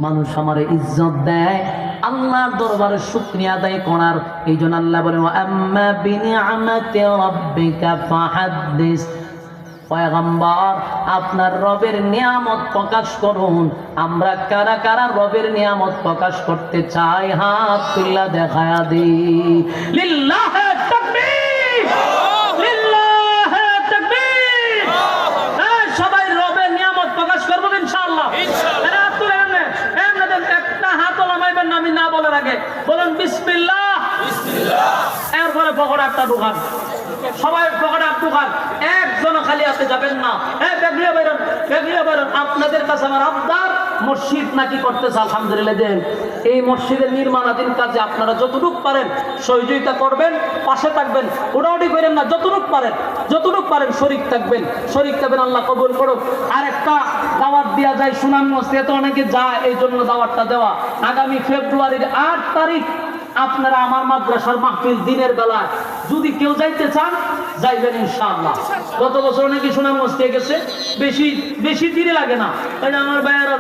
মানুষ আমারে ইজ্জত দেয়, আল্লাহর দরবারে শুকরিয়া আদায় করার। এই জন্য আল্লাহ বলে আম্মা বিনিআমাতি রাব্বিকা ফাহাদ্দিস। পয়গম্বর, আপনার রবের নিয়ামত প্রকাশ করুন। আমরা কারা কারা রবের নিয়ামত প্রকাশ করতে চাই? হাত তুলে দেখায়া দিই। লিল্লাহি তাকবীর, লিল্লাহি তাকবীর। সবাই রবের নিয়ামত প্রকাশ করব ইনশাআল্লাহ। হাত তুলে নেন, আপনাদের একটা হাত লামাইবেন না আমি না বলার আগে। বলেন বিসমিল্লাহ, বিসমিল্লাহ। এরপরে পকেটে একটা দোকান, সবাই পকেটে একটা দোকান, একজন খালি হাতে যাবেন না। বেগলিয়া বেরোন, বেগলিয়া বেরোন। আপনাদের কাছে আমার আবদার, মসজিদ নাকি করতেছে আলহামদুলিল্লাহ। দেন এই মসজিদের নির্মাণাধীন কাজে আপনারা যতটুকু পারেন সহযোগিতা করবেন, পাশে থাকবেন, ওটাওটি করেন না। যতটুকু পারেন শরীক থাকবেন, শরীক থাকবেন। আল্লাহ কবুল করুক। আর একটা দাওয়াত দেওয়া যায় সুনামগঞ্জ থেকে, তো অনেকে যায়, এই জন্য দাওয়াতটা দেওয়া। আগামী ফেব্রুয়ারির 8 তারিখ আপনারা আমার মাদ্রাসার মাহফিল দিনের বেলায় যদি কেউ যাইতে চান যাইবেন ইনশাআল্লাহ। গত বছর নাকি সুনামগঞ্জ থেকে গেছে, বেশি দিনে লাগে না। তাই আমার ভাইয়েরা